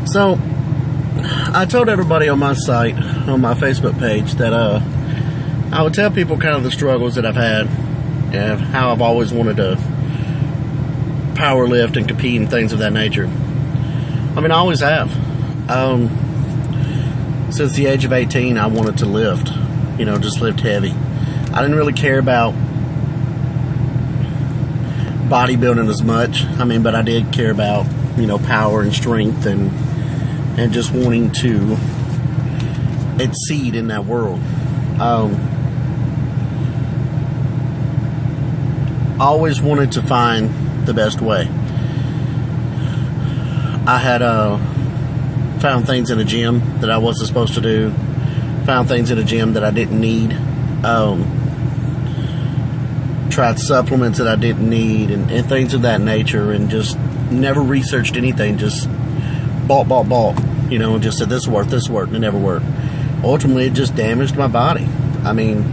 So, I told everybody on my site, on my Facebook page, that I would tell people kind of the struggles that I've had and how I've always wanted to power lift and compete and things of that nature. I mean, I always have. Since the age of 18, I wanted to lift, just lift heavy. I didn't really care about bodybuilding as much. But I did care about, power and strength and just wanting to exceed in that world. I always wanted to find the best way. I had found things in a gym that I wasn't supposed to do, found things in a gym that I didn't need, tried supplements that I didn't need and things of that nature, and just never researched anything, just bought, and just said this worked, and it never worked. Ultimately, it just damaged my body. And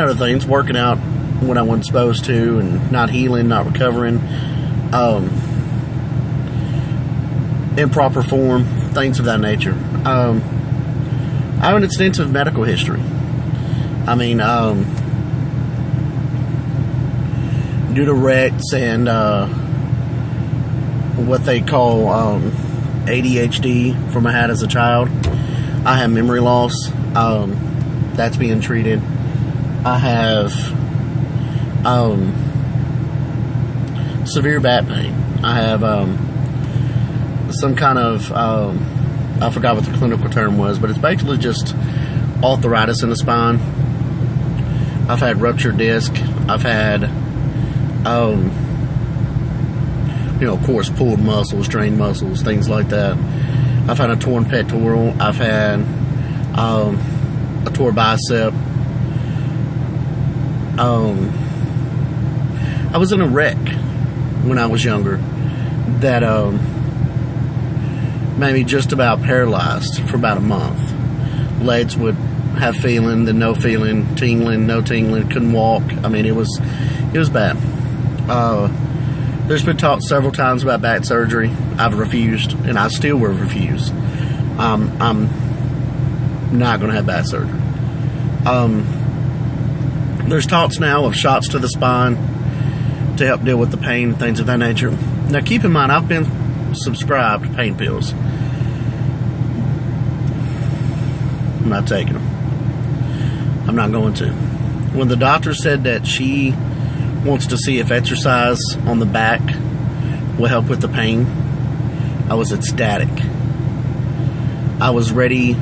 other things, working out when I wasn't supposed to, and not healing, not recovering, improper form, things of that nature. I have an extensive medical history. Due to wrecks and what they call ADHD from I had as a child, I have memory loss. That's being treated. I have severe back pain. I have some kind of I forgot what the clinical term was, but it's basically just arthritis in the spine. I've had ruptured disc. I've had of course, pulled muscles, strained muscles, things like that. I've had a torn pectoral. I've had a torn bicep. I was in a wreck when I was younger that made me just about paralyzed for about a month. Legs would have feeling, then no feeling, tingling, no tingling, couldn't walk. It was bad. There's been talk several times about back surgery. I've refused, and I still will refuse. I'm not going to have back surgery. There's talks now of shots to the spine to help deal with the pain and things of that nature. Now, keep in mind, I've been subscribed to pain pills. I'm not taking them. I'm not going to. When the doctor said that she wants to see if exercise on the back will help with the pain, I was ecstatic. I was ready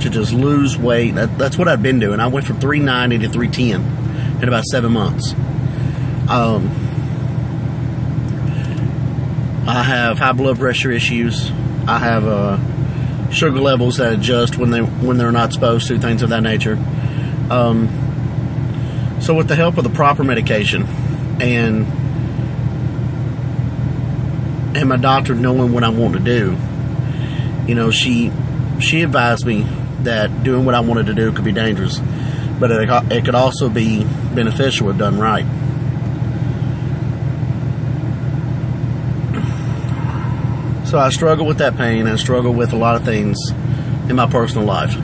to just lose weight. That's what I've been doing. I went from 390 to 310 in about 7 months. I have high blood pressure issues. I have sugar levels that adjust when they're not supposed to, things of that nature. So with the help of the proper medication and my doctor knowing what I want to do, she advised me that doing what I wanted to do could be dangerous, but it could also be beneficial if done right. So I struggle with that pain. I struggle with a lot of things in my personal life.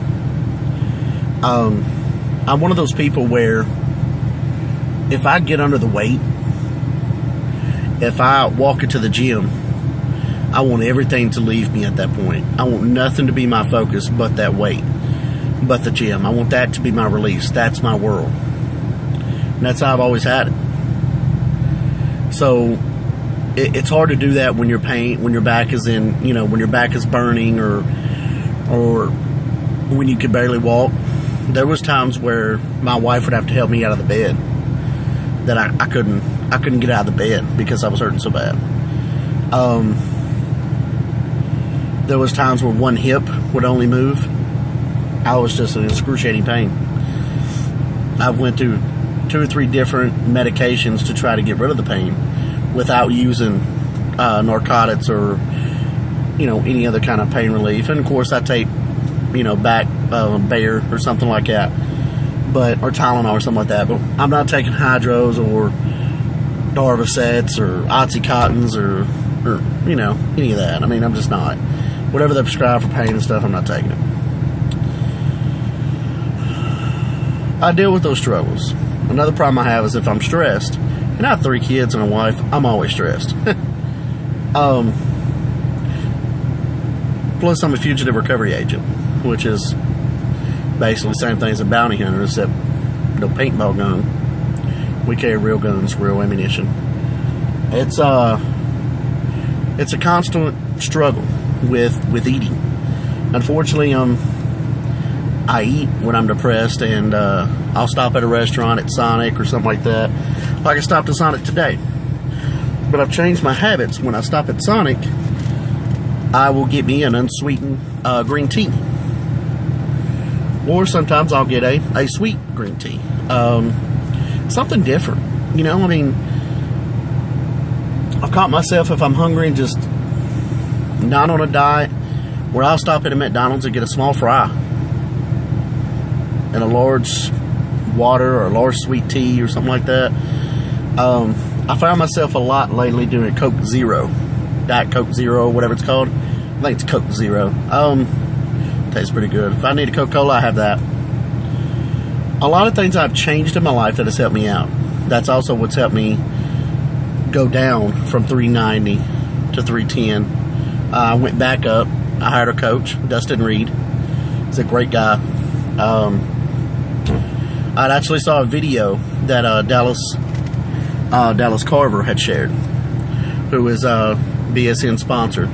I'm one of those people where if I get under the weight, if I walk into the gym, I want everything to leave me at that point. I want nothing to be my focus but that weight, but the gym. I want that to be my release. That's my world. And that's how I've always had it. So it's hard to do that when your back is in, when your back is burning or when you can barely walk. There was times where my wife would have to help me out of the bed, that I couldn't get out of the bed because I was hurting so bad. There was times where one hip would only move. I was just in excruciating pain. I went through 2 or 3 different medications to try to get rid of the pain without using narcotics or any other kind of pain relief. And of course I take back Bayer or something like that, or Tylenol or something like that. But I'm not taking Hydros or Darvocets or OxyContins or or, you know, any of that. I mean, I'm just not. Whatever they prescribe for pain and stuff, I'm not taking it. I deal with those struggles. Another problem I have is if I'm stressed, and I have 3 kids and a wife, I'm always stressed. Plus, I'm a fugitive recovery agent, which is basically the same thing as a bounty hunter, except no paintball gun. We carry real guns, real ammunition. It's a constant struggle with eating. Unfortunately, I eat when I'm depressed, and I'll stop at a restaurant at Sonic or something like that. Like I stopped at Sonic today. But I've changed my habits. When I stop at Sonic, I will get me an unsweetened green tea. Or sometimes I'll get a sweet green tea. Something different. You know, I mean, I've caught myself, if I'm hungry and just not on a diet, where I'll stop at a McDonald's and get a small fry and a large water or a large sweet tea or something like that. I found myself a lot lately doing Coke Zero, Diet Coke Zero, whatever it's called. I think it's Coke Zero. Tastes pretty good. If I need a Coca-Cola, I have that. A lot of things I've changed in my life that has helped me out. That's also what's helped me go down from 390 to 310. I went back up. I hired a coach, Dustin Reed. He's a great guy. I actually saw a video that Dallas Carver had shared, who is BSN sponsored.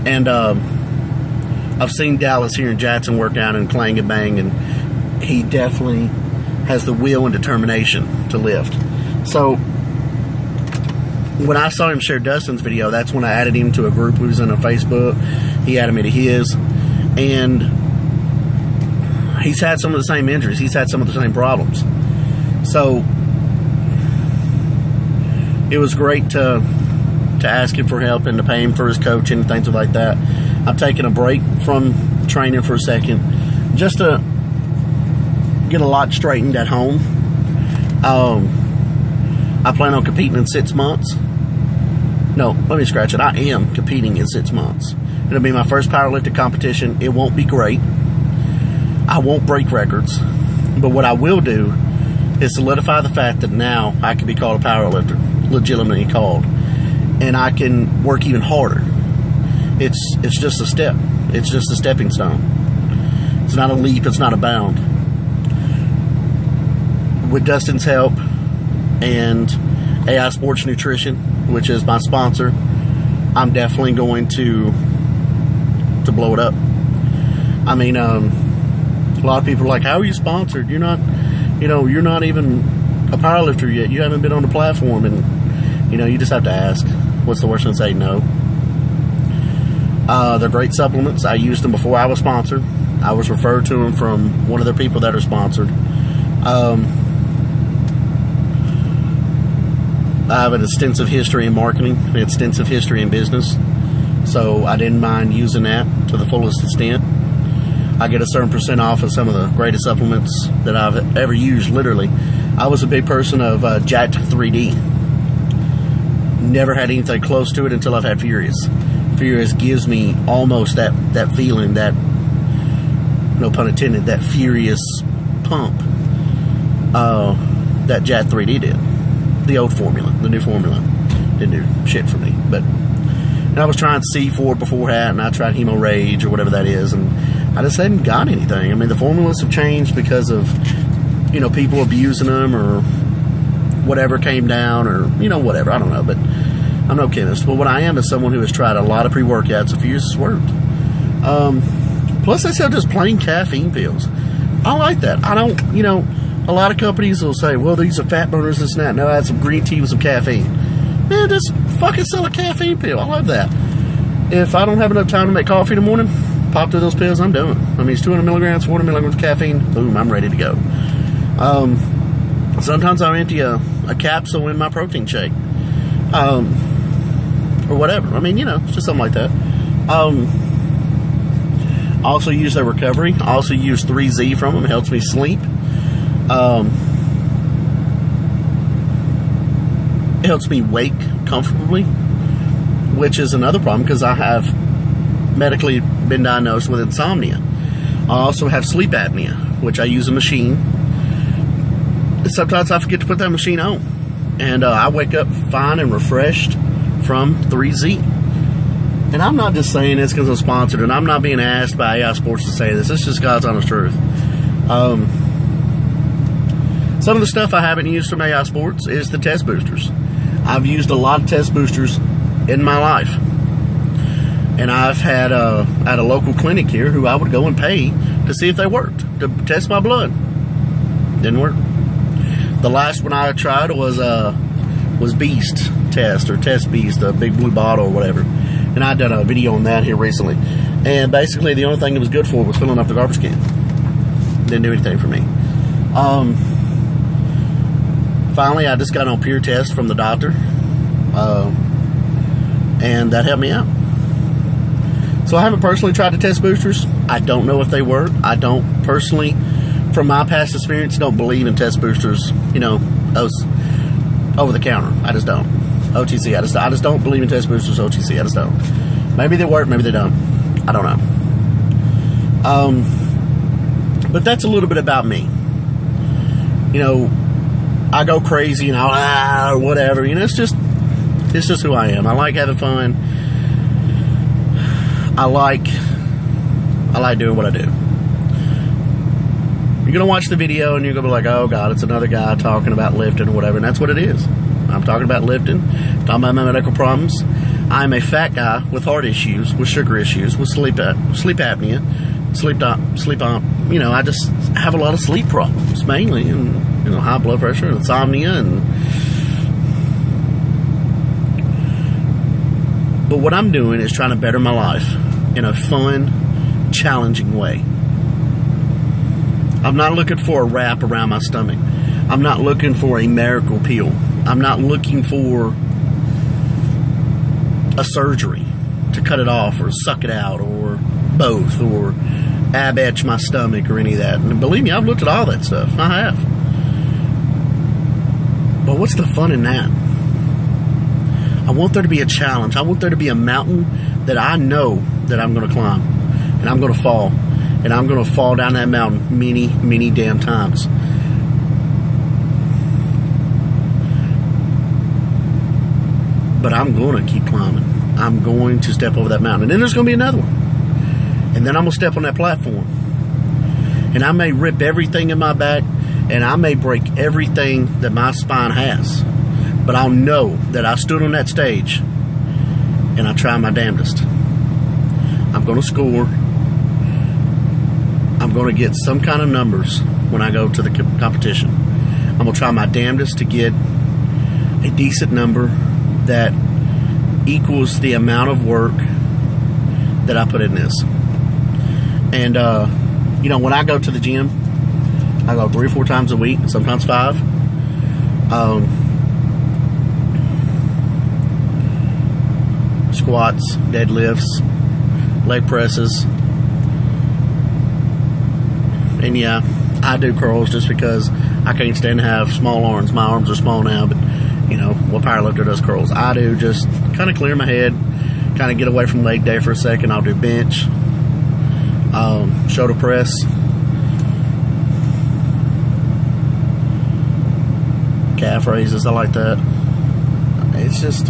And I've seen Dallas here in Jackson work out in Clang and Bang, and he definitely has the will and determination to lift. So when I saw him share Dustin's video, that's when I added him to a group who was in a Facebook. He added me to his, and he's had some of the same injuries. He's had some of the same problems. So it was great to ask him for help and to pay him for his coaching and things like that. I'm taking a break from training for a second just to get a lot straightened at home. I plan on competing in 6 months. No, let me scratch it. I am competing in 6 months. It'll be my first powerlifting competition. It won't be great. I won't break records. But what I will do is solidify the fact that now I can be called a powerlifter, legitimately called. And I can work even harder. It's just a step. It's just a stepping stone. It's not a leap. It's not a bound. With Dustin's help and AI Sports Nutrition, which is my sponsor, I'm definitely going to blow it up. I mean, a lot of people are like, "How are you sponsored? You're not even a powerlifter yet. You haven't been on the platform." And you just have to ask. What's the worst than say no? They're great supplements. I used them before I was sponsored. I was referred to them from one of the people that are sponsored. I have an extensive history in marketing, an extensive history in business, so I didn't mind using that to the fullest extent. I get a certain % off of some of the greatest supplements that I've ever used, literally. I was a big person of Jacked 3D. Never had anything close to it until I've had Furious. Furious gives me almost that feeling, that, no pun intended, that furious pump that Jacked 3D did. The old formula, the new formula didn't do shit for me. But I was trying C4 before that, and I tried Hemo Rage or whatever that is, and I just hadn't got anything. I mean, the formulas have changed because of people abusing them or whatever came down, or whatever. I don't know, but I'm no chemist. But what I am is someone who has tried a lot of pre-workouts. A few has worked. Plus, they sell just plain caffeine pills. I like that. I don't, a lot of companies will say, well, these are fat burners, this and that. No, I had some green tea with some caffeine. Man, just fucking sell a caffeine pill. I love that. If I don't have enough time to make coffee in the morning, pop through those pills, I'm doing. I mean, it's 200 milligrams, 400 milligrams of caffeine. Boom, I'm ready to go. Sometimes I'll empty a capsule in my protein shake. Or whatever. I mean, it's just something like that. I also use their recovery. I also use 3Z from them. It helps me sleep. It helps me wake comfortably. which is another problem because I have medically been diagnosed with insomnia. I also have sleep apnea, which I use a machine. Sometimes I forget to put that machine on, and I wake up fine and refreshed from 3Z. And I'm not just saying this because I'm sponsored, and I'm not being asked by AI Sports to say this. It's just God's honest truth. Some of the stuff I haven't used from AI Sports is the test boosters. I've used a lot of test boosters in my life. And I've had at a local clinic here who I would go and pay to see if they worked, to test my blood. Didn't work. The last one I tried was Beast Test, or Test Beast, a big blue bottle or whatever. And I done a video on that here recently. And basically the only thing it was good for was filling up the garbage can. Didn't do anything for me. Finally, I just got on peer test from the doctor. And that helped me out. So I haven't personally tried the test boosters. I don't know if they work. I don't personally, from my past experience, don't believe in test boosters, you know, those over the counter. I just don't. OTC, I just don't believe in test boosters, OTC, I just don't. Maybe they work, maybe they don't. I don't know. But that's a little bit about me. You know, I go crazy and I'll, whatever, you know, it's just who I am. I like having fun. I like doing what I do. You're going to watch the video and you're going to be like, oh God, it's another guy talking about lifting or whatever. And that's what it is. I'm talking about lifting, talking about my medical problems. I'm a fat guy with heart issues, with sugar issues, with sleep apnea, you know, I just have a lot of sleep problems mainly, and, you know, high blood pressure and insomnia. But what I'm doing is trying to better my life in a fun, challenging way. I'm not looking for a wrap around my stomach. I'm not looking for a miracle pill. I'm not looking for a surgery to cut it off or suck it out or both or ab etch my stomach or any of that. And believe me, I've looked at all that stuff. I have. But what's the fun in that? I want there to be a challenge. I want there to be a mountain that I know that I'm going to climb. And I'm going to fall. And I'm going to fall down that mountain many, many damn times. But I'm going to keep climbing. I'm going to step over that mountain. And then there's going to be another one. And then I'm going to step on that platform. And I may rip everything in my back. And I may break everything that my spine has. But I'll know that I stood on that stage. And I tried my damnedest. I'm going to score. I'm going to get some kind of numbers when I go to the competition. I'm going to try my damnedest to get a decent number that equals the amount of work that I put in this. And, you know, when I go to the gym, I go 3 or 4 times a week, sometimes 5. Squats, deadlifts, leg presses. And yeah, I do curls just because I can't stand to have small arms. My arms are small now, but you know, what powerlifter does curls? I do just kind of clear my head, kind of get away from leg day for a second. I'll do bench, shoulder press, calf raises. I like that. It's just,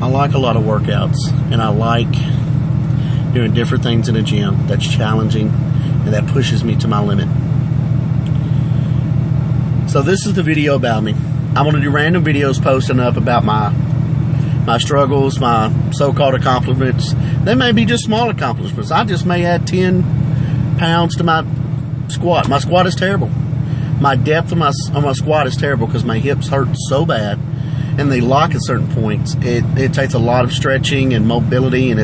I like a lot of workouts, and I like doing different things in a gym that's challenging and that pushes me to my limit. So this is the video about me. I'm going to do random videos posting up about my struggles, my so-called accomplishments. They may be just small accomplishments. I just may add 10 pounds to my squat. My squat is terrible. My depth on my squat is terrible because my hips hurt so bad and they lock at certain points. It takes a lot of stretching and mobility, and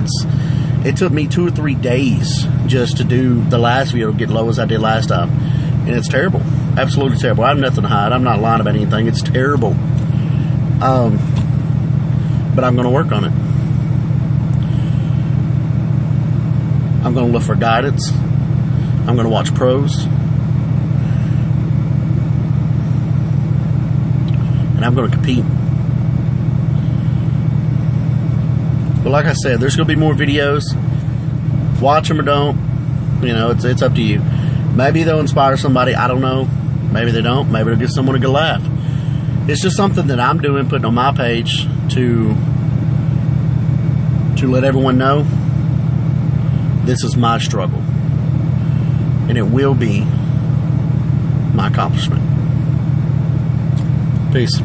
it took me 2 or 3 days just to do the last video, get low as I did last time. And it's terrible. Absolutely terrible. I have nothing to hide. I'm not lying about anything. It's terrible. But I'm going to work on it. I'm going to look for guidance. I'm going to watch pros. And I'm going to compete. But like I said, there's going to be more videos. Watch them or don't. You know, it's up to you. Maybe they'll inspire somebody. I don't know. Maybe they don't. Maybe they'll get someone a good laugh. It's just something that I'm doing, putting on my page to let everyone know this is my struggle. And it will be my accomplishment. Peace.